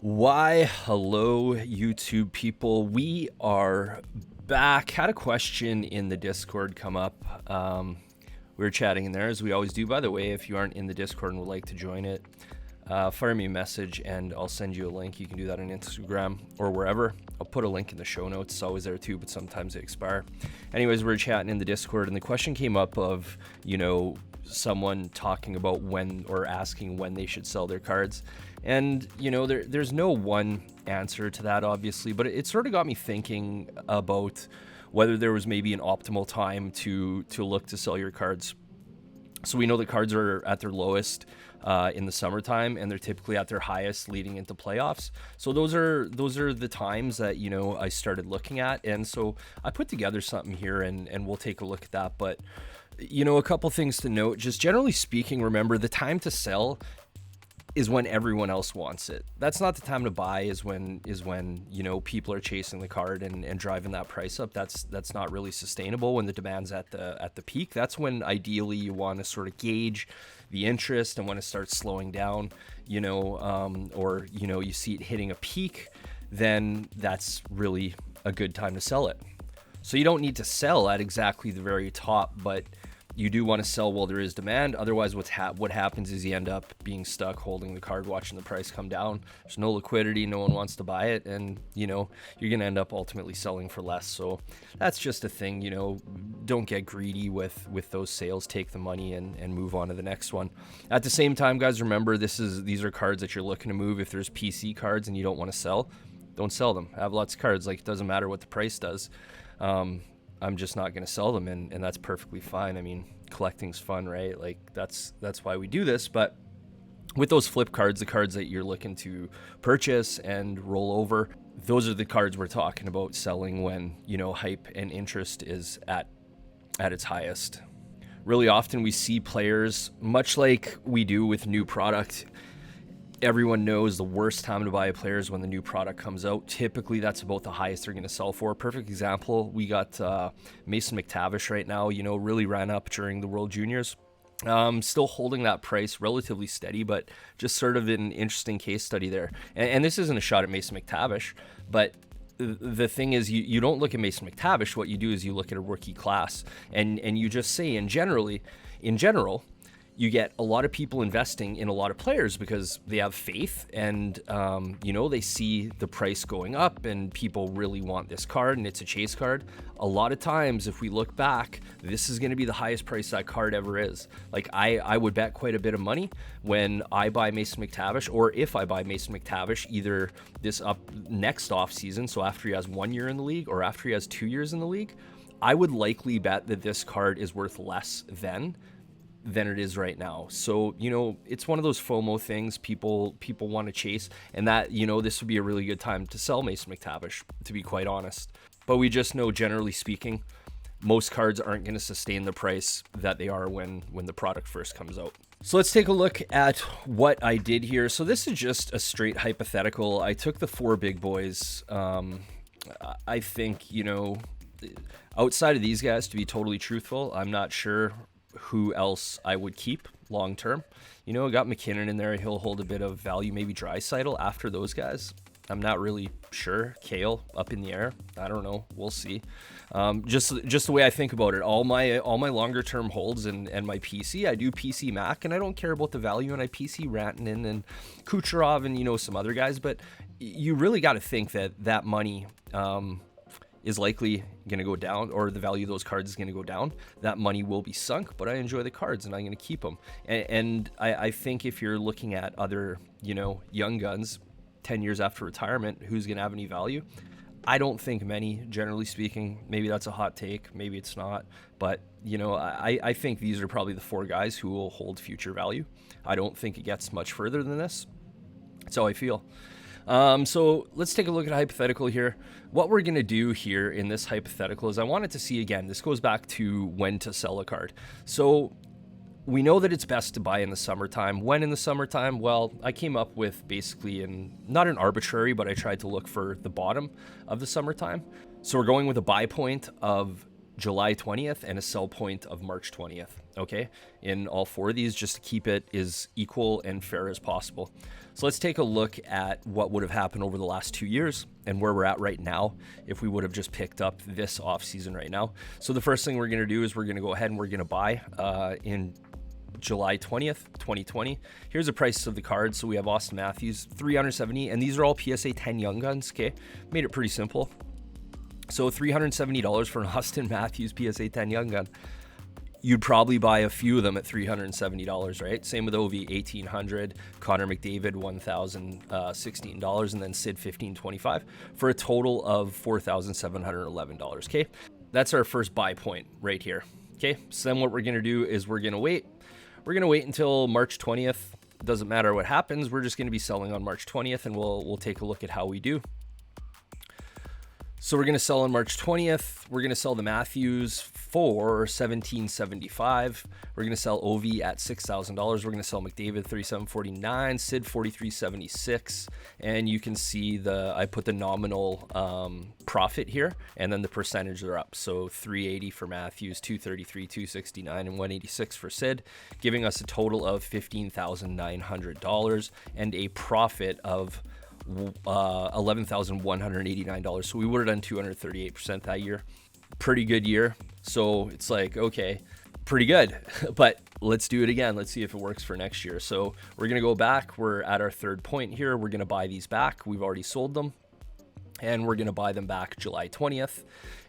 Why, hello, YouTube people. We are back. Had a question in the Discord come up. We were chatting in there, as we always do. By the way, if you aren't in the Discord and would like to join it, fire me a message and I'll send you a link. You can do that on Instagram or wherever. I'll put a link in the show notes. It's always there too, but sometimes they expire. Anyways, we were chatting in the Discord and the question came up of, someone talking about when or asking when they should sell their cards. And, there's no one answer to that, obviously, but it sort of got me thinking about whether there was maybe an optimal time to look to sell your cards. So we know that cards are at their lowest in the summertime, and they're typically at their highest leading into playoffs. So those are the times that, I started looking at. And so I put together something here and we'll take a look at that. But, a couple things to note, just generally speaking, remember the time to sell is when everyone else wants it. That's not the time to buy is when people are chasing the card and driving that price up. That's not really sustainable when the demand's at the peak. That's when ideally you want to sort of gauge the interest, and when it starts slowing down, or you see it hitting a peak, then that's really a good time to sell it. So you don't need to sell at exactly the very top, but you do want to sell while there is demand. Otherwise, what happens is you end up being stuck holding the card, watching the price come down. There's no liquidity, no one wants to buy it, and you're going to end up ultimately selling for less. So that's just a thing. Don't get greedy with those sales. Take the money and move on to the next one. At the same time, guys, remember these are cards that you're looking to move. If there's PC cards and you don't want to sell, don't sell them. Have lots of cards. Like, it doesn't matter what the price does. I'm just not going to sell them, and that's perfectly fine. I mean, collecting's fun, right? Like, that's why we do this. But with those flip cards, the cards that you're looking to purchase and roll over, those are the cards we're talking about selling when, hype and interest is at its highest. Really often we see players, much like we do with new product. Everyone knows the worst time to buy a player is when the new product comes out. Typically, that's about the highest they're going to sell for. Perfect example, we got Mason McTavish right now, really ran up during the World Juniors. Still holding that price relatively steady, but just sort of an interesting case study there. And this isn't a shot at Mason McTavish, but the thing is, you don't look at Mason McTavish. What you do is you look at a rookie class, and you just say in general, you get a lot of people investing in a lot of players because they have faith and, they see the price going up and people really want this card and it's a chase card. A lot of times, if we look back, this is going to be the highest price that card ever is. Like, I would bet quite a bit of money when I buy Mason McTavish, or if I buy Mason McTavish, either this up next off season, so after he has 1 year in the league or after he has 2 years in the league, I would likely bet that this card is worth less than it is right now. So, it's one of those FOMO things people want to chase, and that, this would be a really good time to sell Mason McTavish, to be quite honest. But we just know, generally speaking, most cards aren't going to sustain the price that they are when the product first comes out. So let's take a look at what I did here. So this is just a straight hypothetical. I took the 4 big boys. I think, outside of these guys, to be totally truthful, I'm not sure who else I would keep long term. I got McKinnon in there. He'll hold a bit of value. Maybe Draisaitl after those guys. I'm not really sure. Kale up in the air. I don't know. We'll see. Just the way I think about it. All my longer term holds and my PC. I do PC Mac, and I don't care about the value. And I PC Rantanen and Kucherov and some other guys. But you really got to think that money is likely going to go down, or the value of those cards is going to go down. That money will be sunk, but I enjoy the cards and I'm going to keep them. And I think if you're looking at other, young guns 10 years after retirement, who's going to have any value? I don't think many, generally speaking. Maybe that's a hot take. Maybe it's not. But, I think these are probably the 4 guys who will hold future value. I don't think it gets much further than this. That's how I feel. So let's take a look at a hypothetical here. What we're going to do here in this hypothetical is I wanted to see, again, this goes back to when to sell a card. So we know that it's best to buy in the summertime. When in the summertime? Well, I came up with basically not an arbitrary, but I tried to look for the bottom of the summertime. So we're going with a buy point of July 20th and a sell point of March 20th, okay? In all four of these, just to keep it as equal and fair as possible. So let's take a look at what would have happened over the last 2 years and where we're at right now if we would have just picked up this off season right now. So the first thing we're gonna do is we're gonna go ahead and we're gonna buy in July 20th, 2020. Here's the prices of the cards. So we have Austin Matthews, 370, and these are all PSA 10 Young Guns, okay? Made it pretty simple. So $370 for an Austin Matthews PSA 10 Young Gun. You'd probably buy a few of them at $370, right? Same with Ovi, $1,800, Connor McDavid, $1,016, and then Sid, $1,525 for a total of $4,711, okay? That's our first buy point right here, okay? So then what we're gonna do is we're gonna wait. We're gonna wait until March 20th. Doesn't matter what happens, we're just gonna be selling on March 20th, and we'll take a look at how we do. So we're going to sell on March 20th. We're going to sell the Matthews for $1,775. We're going to sell Ovi at $6,000. We're going to sell McDavid $3,749, Sid $4,376, and you can see I put the nominal profit here, and then the percentage are up. So $380 for Matthews, $233, $269, and $186 for Sid, giving us a total of $15,900 and a profit of $11,189. So we would have done 238% that year. Pretty good year. So it's like, okay, pretty good, but let's do it again. Let's see if it works for next year. So we're going to go back. We're at our third point here. We're going to buy these back. We've already sold them, and we're going to buy them back July 20th.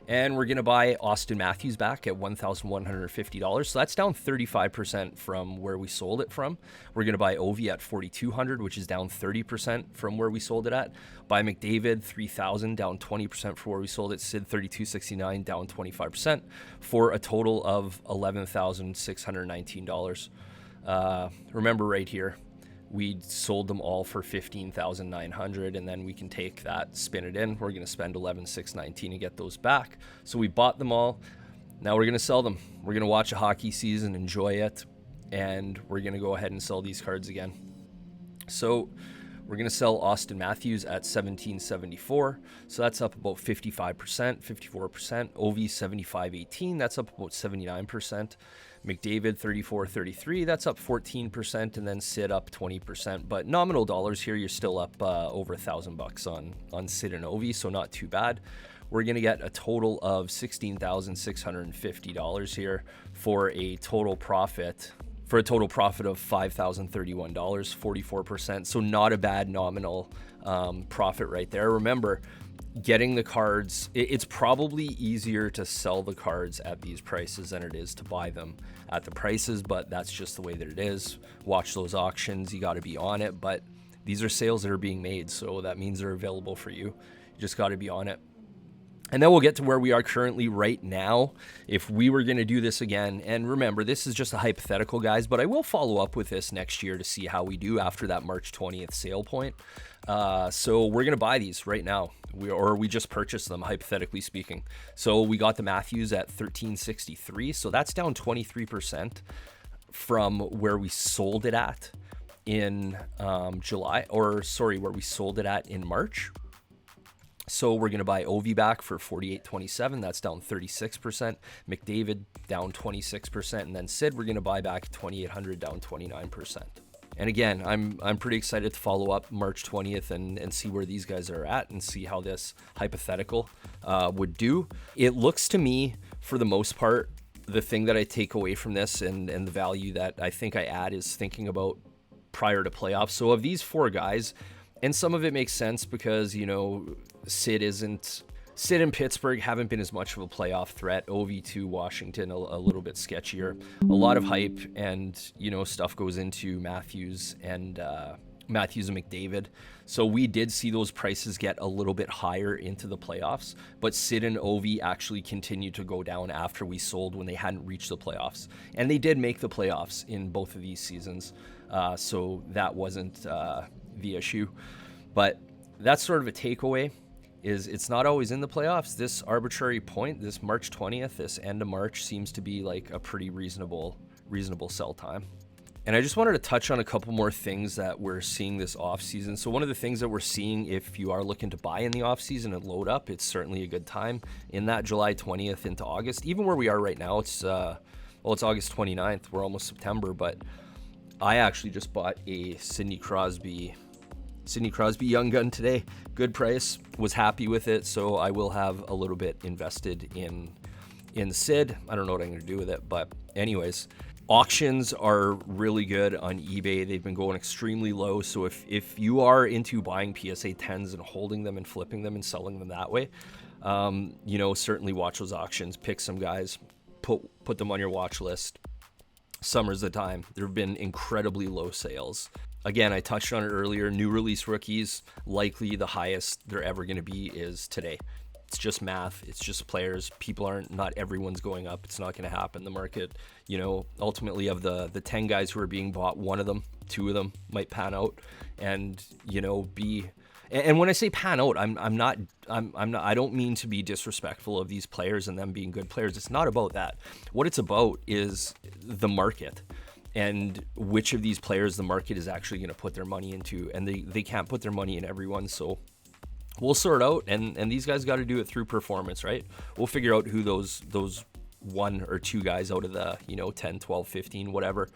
And we're going to buy Austin Matthews back at $1,150. So that's down 35% from where we sold it from. We're going to buy Ovi at $4,200, which is down 30% from where we sold it at. Buy McDavid $3,000, down 20% from where we sold it. Sid $3,269, down 25% for a total of $11,619. Remember right here, we sold them all for $15,900, and then we can take that, spin it in. We're going to spend $11,619 to get those back. So we bought them all. Now we're going to sell them. We're going to watch a hockey season, enjoy it, and we're going to go ahead and sell these cards again. So we're going to sell Austin Matthews at $1,774. So that's up about 55%, 54%. Ovi $75.18. That's up about 79%. McDavid $34.33, that's up 14%, and then Sid up 20%. But nominal dollars here, you're still up over $1,000 on Sid and Ovi, so not too bad. We're gonna get a total of $16,650 here for a total profit of $5,031, 44%. So not a bad nominal profit right there. Remember, getting the cards, it's probably easier to sell the cards at these prices than it is to buy them at the prices, but that's just the way that it is. Watch those auctions, you got to be on it, but these are sales that are being made, so that means they're available for you. You just got to be on it. And then we'll get to where we are currently right now. If we were going to do this again, and remember, this is just a hypothetical, guys, but I will follow up with this next year to see how we do after that March 20th sale point. So we're going to buy these right now. We just purchased them, hypothetically speaking. So we got the Matthews at $1,363. So that's down 23% from where we sold it at in where we sold it at in March. So we're going to buy Ovi back for $48.27. That's down 36%. McDavid down 26%. And then Sid, we're going to buy back $2,800, down 29%. And again, I'm pretty excited to follow up March 20th and see where these guys are at and see how this hypothetical would do. It looks to me, for the most part, the thing that I take away from this and the value that I think I add is thinking about prior to playoffs. So of these four guys, and some of it makes sense because, you know, Sid and Pittsburgh haven't been as much of a playoff threat. Ovi to Washington, a little bit sketchier. A lot of hype and, you know, stuff goes into Matthews and McDavid. So we did see those prices get a little bit higher into the playoffs, but Sid and Ovi actually continued to go down after we sold when they hadn't reached the playoffs. And they did make the playoffs in both of these seasons. So that wasn't the issue. But that's sort of a takeaway. Is it's not always in the playoffs. This arbitrary point, this March 20th, this end of March seems to be like a pretty reasonable sell time. And I just wanted to touch on a couple more things that we're seeing this off season. So one of the things that we're seeing, if you are looking to buy in the off season and load up, it's certainly a good time in that July 20th into August. Even where we are right now, it's August 29th. We're almost September, but I actually just bought a Sidney Crosby Young Gun today. Good price. Was happy with it, so I will have a little bit invested in Sid. I don't know what I'm going to do with it, but anyways. Auctions are really good on eBay. They've been going extremely low. So if you are into buying PSA 10s and holding them and flipping them and selling them that way, certainly watch those auctions. Pick some guys, put them on your watch list. Summer's the time. There have been incredibly low sales. Again, I touched on it earlier. New release rookies, likely the highest they're ever going to be is today. It's just math. It's just players. Not everyone's going up. It's not going to happen. The market, ultimately of the 10 guys who are being bought, one of them, two of them might pan out and, be. And when I say pan out, I'm not, I don't mean to be disrespectful of these players and them being good players. It's not about that. What it's about is the market and which of these players the market is actually going to put their money into. And they can't put their money in everyone. So we'll sort out, and these guys got to do it through performance, right? We'll figure out who those one or two guys out of the 10, 12, 15, whatever,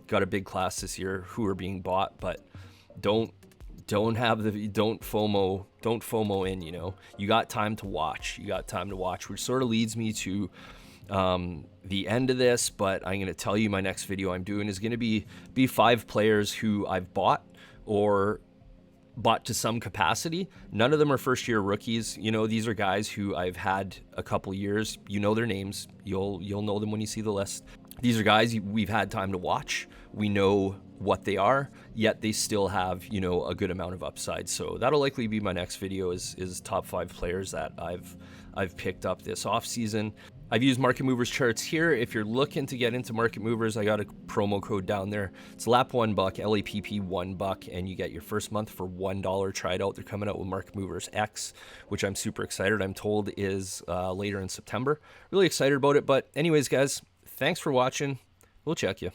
got a big class this year who are being bought, but don't FOMO in. You got time to watch. Which sort of leads me to the end of this, but I'm going to tell you my next video I'm doing is going to be 5 players who I've bought or bought to some capacity. None of them are first year rookies. These are guys who I've had a couple years. Their names. You'll know them when you see the list. These are guys we've had time to watch. We know what they are, yet they still have, a good amount of upside. So that'll likely be my next video is top 5 players that I've picked up this off season. I've used Market Movers charts here. If you're looking to get into Market Movers, I got a promo code down there. It's LAP $1, LAPP $1, and you get your first month for $1. Try it out. They're coming out with Market Movers X, which I'm super excited. I'm told is later in September. Really excited about it. But anyways, guys, thanks for watching. We'll check you.